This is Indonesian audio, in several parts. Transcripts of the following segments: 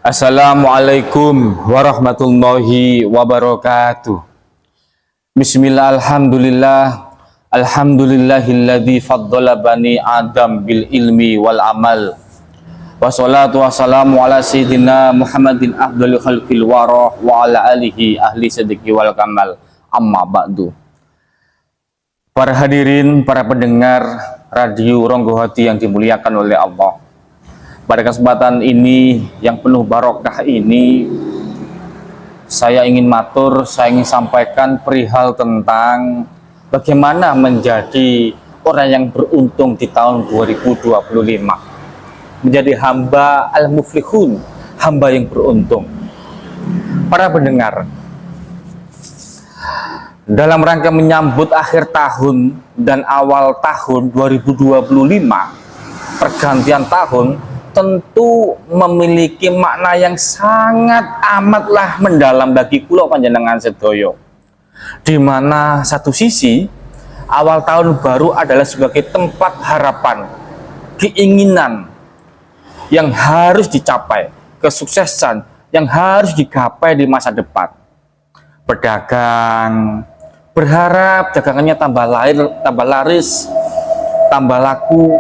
Assalamualaikum warahmatullahi wabarakatuh. Bismillah, alhamdulillahilladzi faddala bani Adam bil ilmi wal amal. Wassalatu wassalamu ala sayyidina Muhammadin afdhalil khalqil wara wa ala alihi ahli sidqi wal kamal. Amma ba'du. Para hadirin, para pendengar radio Ronggo Hati yang dimuliakan oleh Allah. Pada kesempatan ini yang penuh barokah ini, saya ingin sampaikan perihal tentang bagaimana menjadi orang yang beruntung di tahun 2025. Menjadi hamba al-muflihun, hamba yang beruntung. Para pendengar, dalam rangka menyambut akhir tahun dan awal tahun 2025, pergantian tahun, tentu memiliki makna yang sangat amatlah mendalam bagi kula panjenengan sedoyo. Di mana satu sisi awal tahun baru adalah sebagai tempat harapan, keinginan yang harus dicapai, kesuksesan yang harus digapai di masa depan. Pedagang berharap dagangannya tambah laris, tambah laku.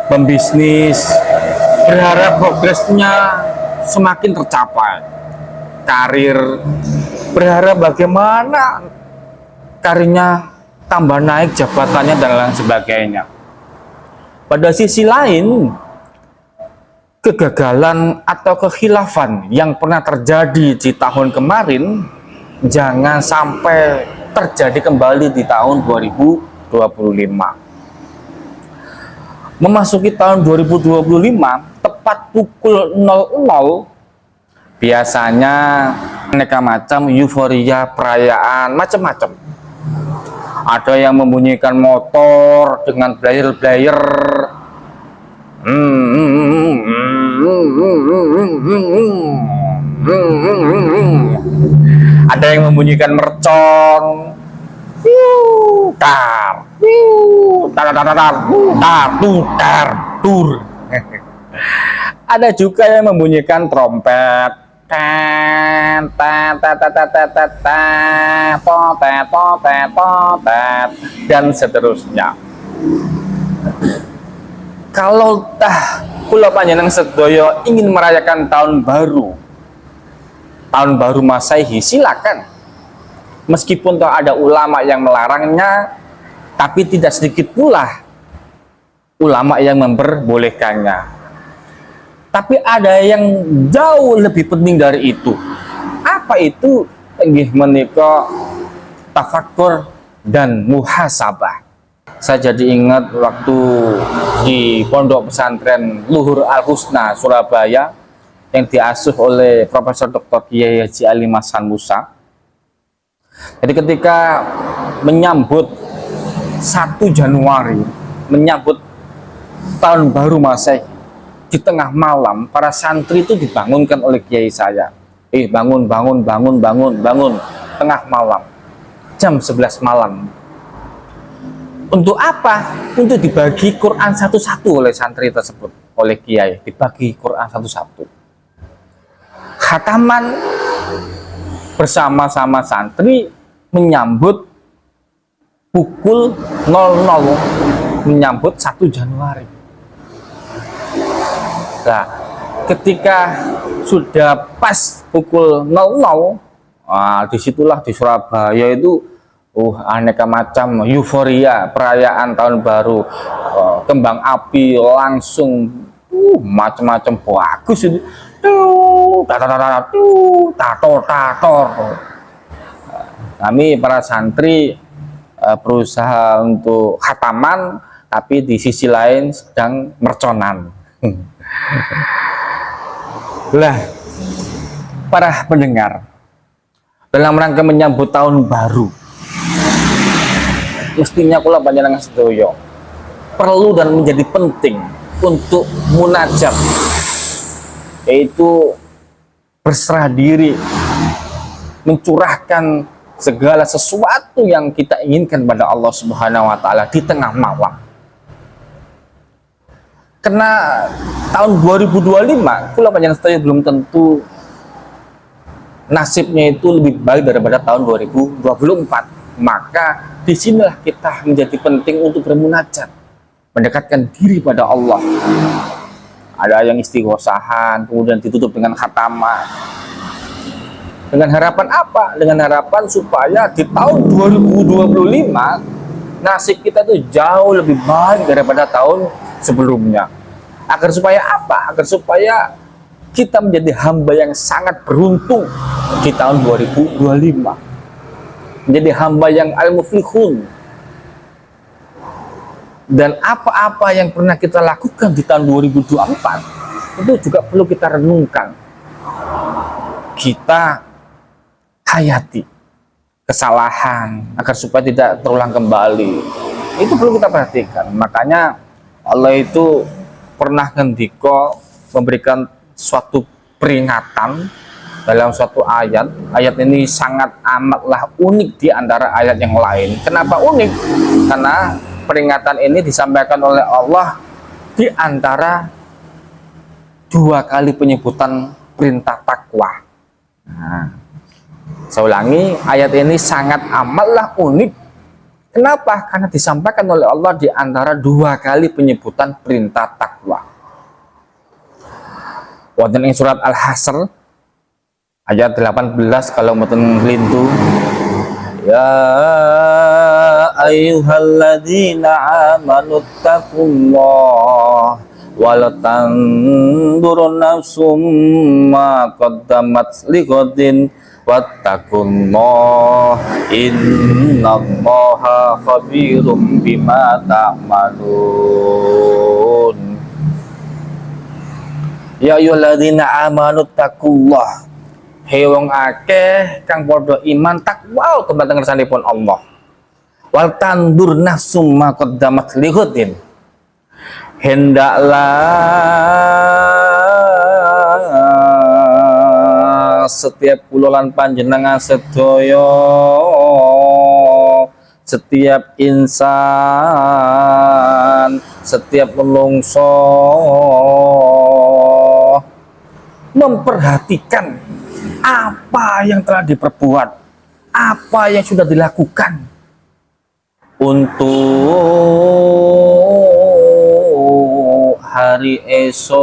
Pembisnis berharap progresnya semakin tercapai. Karir berharap bagaimana karirnya tambah naik, jabatannya dan lain sebagainya. Pada sisi lain, kegagalan atau kekhilafan yang pernah terjadi di tahun kemarin jangan sampai terjadi kembali di tahun 2025. Memasuki tahun 2025, tepat pukul 00, biasanya aneka macam euforia, perayaan, macam-macam. Ada yang membunyikan motor dengan blayer-blayer, ada yang membunyikan mercon, ada juga yang membunyikan trompet, dan seterusnya. Kalau kula panjenengan sedoyo ingin merayakan tahun baru Masehi, silakan. Meskipun ada ulama yang melarangnya, tapi tidak sedikit pula ulama yang memperbolehkannya. Tapi ada yang jauh lebih penting dari itu. Apa itu? Inggih menika tafakkur dan muhasabah. Saya jadi ingat waktu di Pondok Pesantren Luhur Al-Husna Surabaya yang diasuh oleh Profesor Dr. Kiai Haji Ali Hasan Musa. Jadi ketika menyambut 1 Januari, menyambut tahun baru Masehi, di tengah malam para santri itu dibangunkan oleh kiai saya. Bangun. Tengah malam, jam 11 malam. Untuk apa? Untuk dibagi Quran satu-satu oleh santri tersebut, oleh kiai, dibagi Quran satu-satu. Khataman bersama-sama santri menyambut pukul 00, menyambut 1 Januari. Nah, ketika sudah pas pukul 00, disitulah di Surabaya itu aneka macam euforia, perayaan tahun baru, kembang api langsung macam-macam bagus itu. Tator. Kami para santri berusaha untuk khataman, tapi di sisi lain sedang merconan. Lah, para pendengar, dalam rangka menyambut tahun baru, mestinya kula panjenengan sedoyo perlu dan menjadi penting untuk munajat, yaitu berserah diri, mencurahkan segala sesuatu yang kita inginkan pada Allah Subhanahu wa Ta'ala di tengah malam. Karena tahun 2025 kula panjenengan sedaya belum tentu nasibnya itu lebih baik daripada tahun 2024. Maka disinilah kita menjadi penting untuk bermunajat, mendekatkan diri pada Allah. Ada yang istighosahan, kemudian ditutup dengan khatamah. Dengan harapan apa? Dengan harapan supaya di tahun 2025 nasib kita itu jauh lebih baik daripada tahun sebelumnya. Agar supaya apa? Agar supaya kita menjadi hamba yang sangat beruntung di tahun 2025. Menjadi hamba yang al-muflihun. Dan apa-apa yang pernah kita lakukan di tahun 2024 itu juga perlu kita renungkan. Kita hayati kesalahan agar supaya tidak terulang kembali. Itu perlu kita perhatikan. Makanya Allah itu pernah ngendika memberikan suatu peringatan dalam suatu ayat. Ayat ini sangat amatlah unik di antara ayat yang lain. Kenapa unik? Karena peringatan ini disampaikan oleh Allah di antara dua kali penyebutan perintah takwa. Nah, saya ulangi, ayat ini sangat amatlah unik. Kenapa? Karena disampaikan oleh Allah di antara dua kali penyebutan perintah takwa. Wonten ing surat Al-Hasr ayat 18 kalau mboten lintu. Ya ayyuhalladzina amanu taqullaha wal tanzur nafsum ma qaddamat lighadin wattaqullaha innallaha khabirum bima ta'malun. Ya ayyuhalladzina amanu taqullaha, hei wong akeh kang padha iman takwa dumateng ngersanipun Allah. Wal tandur nafsum ma qaddamat lighadin, hendaklah setiap kula lan panjenengan sedaya, setiap insan, setiap menungso memperhatikan apa yang telah diperbuat, apa yang sudah dilakukan untuk hari esok.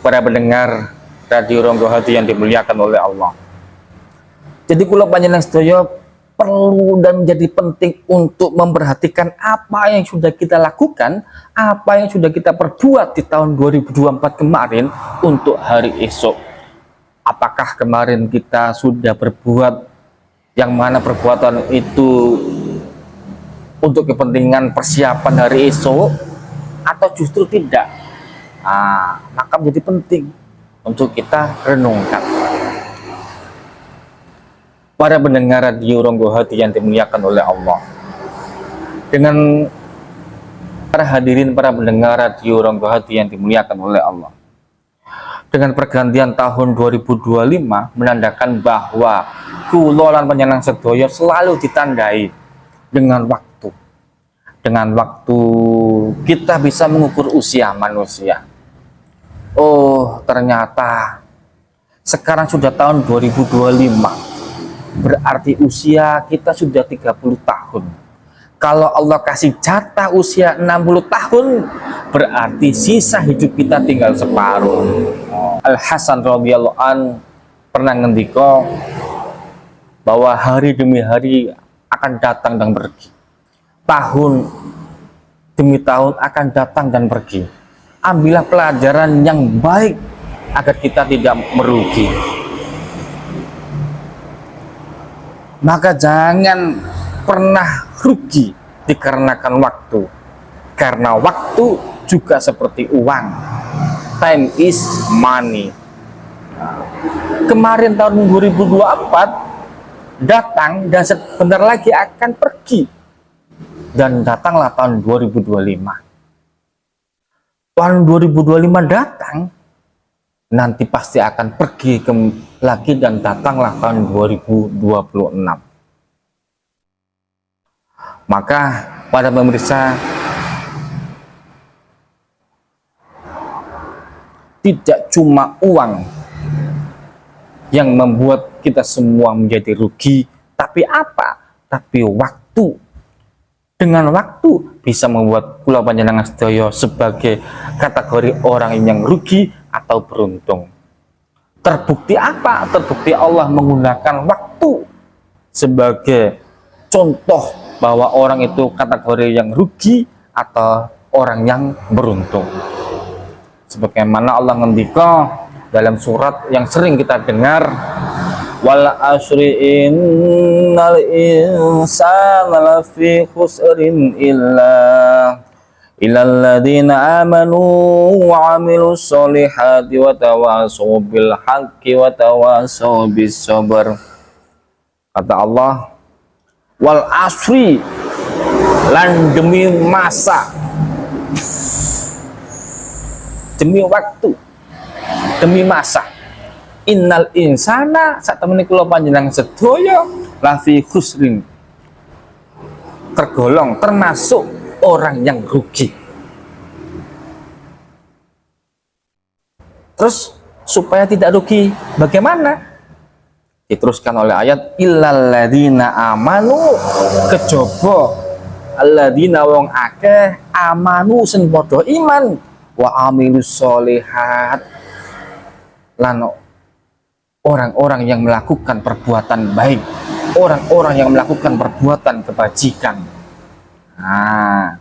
Para pendengar Radio Ronggo Hati yang dimuliakan oleh Allah. Jadi kula panjenengan sedaya perlu dan menjadi penting untuk memperhatikan apa yang sudah kita lakukan, apa yang sudah kita perbuat di tahun 2024 kemarin untuk hari esok. Apakah kemarin kita sudah berbuat yang mana perbuatan itu untuk kepentingan persiapan hari esok atau justru tidak? Maka menjadi penting untuk kita renungkan. Para pendengar Radio Ronggo Hati yang dimuliakan oleh Allah, dengan para hadirin, para pendengar Radio Ronggo Hati yang dimuliakan oleh Allah, dengan pergantian tahun 2025 menandakan bahwa kula lan panjenengan sedaya selalu ditandai dengan waktu. Dengan waktu kita bisa mengukur usia manusia. Oh, ternyata sekarang sudah tahun 2025. Berarti usia kita sudah 30 tahun. Kalau Allah kasih jatah usia 60 tahun, berarti sisa hidup kita tinggal separuh. Al-Hasan radhiyallahu an pernah ngendika bahwa hari demi hari akan datang dan pergi. Tahun demi tahun akan datang dan pergi. Ambillah pelajaran yang baik agar kita tidak merugi. Maka jangan pernah rugi dikarenakan waktu. Karena waktu juga seperti uang. Time is money. Kemarin tahun 2024 datang dan sebentar lagi akan pergi. Dan datanglah tahun 2025. Tahun 2025 datang nanti pasti akan pergi lagi dan datanglah tahun 2026. Maka pada pemirsa, tidak cuma uang yang membuat kita semua menjadi rugi, tapi apa? Tapi waktu. Dengan waktu bisa membuat kula panjenengan sedaya sebagai kategori orang yang rugi atau beruntung. Terbukti apa? Terbukti Allah menggunakan waktu sebagai contoh bahwa orang itu kategori yang rugi atau orang yang beruntung. Sebagaimana Allah ngendika dalam surat yang sering kita dengar, wal asri innal insana lafi khusrin illal ladzina amanu wa amilus solihati wa tawasaw bil haqqi wa tawasaw bis sabr. Kata Allah, wal asri, lan demi masa, demi waktu, demi masa, innal insana sak temene kula panjenengan sedaya lafi khusrin, tergolong termasuk orang yang rugi. Terus supaya tidak rugi bagaimana? Diteruskan oleh ayat illal ladzina amanu, kejaba alladzina wong akeh amanu sing padha iman wa amilus solihat, lan orang-orang yang melakukan perbuatan baik, orang-orang yang melakukan perbuatan kebajikan. Nah,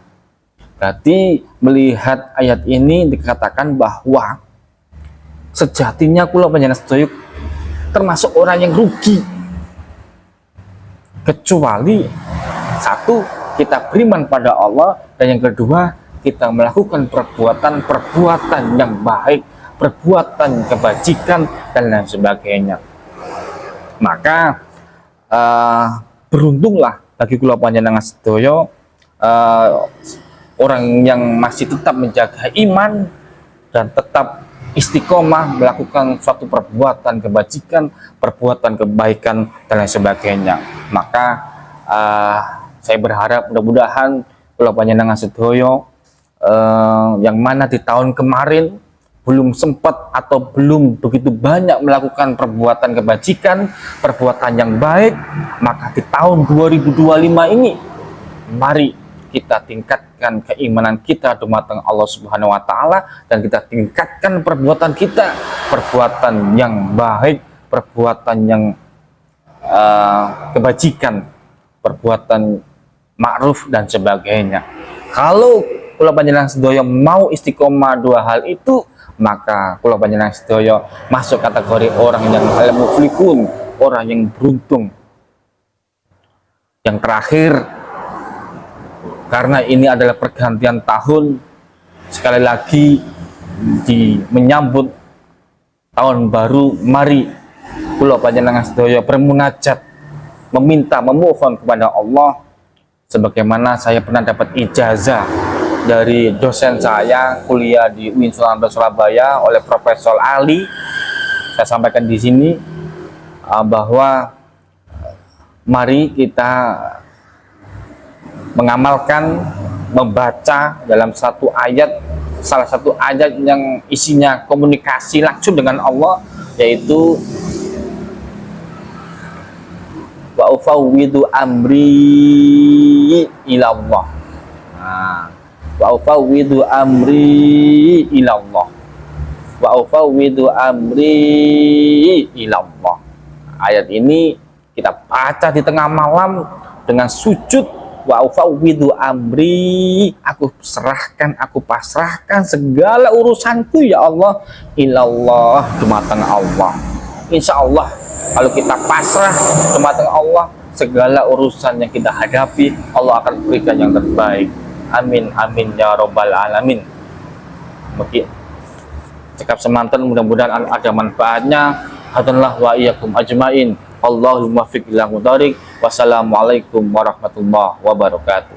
berarti melihat ayat ini dikatakan bahwa sejatinya kula panjenengan sedaya termasuk orang yang rugi, kecuali satu, kita beriman pada Allah, dan yang kedua, kita melakukan perbuatan yang baik, perbuatan kebajikan dan lain sebagainya. Maka beruntunglah bagi kula panjenengan sedaya orang yang masih tetap menjaga iman dan tetap istiqomah melakukan suatu perbuatan kebajikan, perbuatan kebaikan dan lain sebagainya. Maka saya berharap mudah-mudahan kula panjenengan sedaya yang mana di tahun kemarin belum sempat atau belum begitu banyak melakukan perbuatan kebajikan, perbuatan yang baik, maka di tahun 2025 ini mari kita tingkatkan keimanan kita dumateng Allah Subhanahu wa taala, dan kita tingkatkan perbuatan kita, perbuatan yang baik, perbuatan yang kebajikan, perbuatan ma'ruf dan sebagainya. Kalau kula panjenengan sedaya mau istiqomah dua hal itu, maka kula panjenengan sedaya masuk kategori orang yang al-muflihun, orang yang beruntung. Yang terakhir, karena ini adalah pergantian tahun, sekali lagi menyambut tahun baru, mari kula panjenengan sedaya bermunajat, meminta, memohon kepada Allah. Sebagaimana saya pernah dapat ijazah dari dosen saya kuliah di UIN Surabaya oleh Profesor Ali, saya sampaikan di sini bahwa mari kita mengamalkan, membaca dalam satu ayat, salah satu ayat yang isinya komunikasi langsung dengan Allah, yaitu wa ufawwidu amri ilallah. Wa ufawwidu amri ilallah. Wa ufawwidu amri ilallah. Ayat ini kita baca di tengah malam dengan sujud. Wa ufawwidu amri, aku serahkan, aku pasrahkan segala urusanku ya Allah ilallah, dumateng Allah. Insya Allah kalau kita pasrah dumateng Allah, segala urusan yang kita hadapi Allah akan berikan yang terbaik. Amin amin ya robbal alamin. Mungkin cekap semanten, mudah-mudahan ada manfaatnya. Hadanallah wa iyyakum ajmain. Allahumma fiq ila mudarik. Wassalamualaikum warahmatullahi wabarakatuh.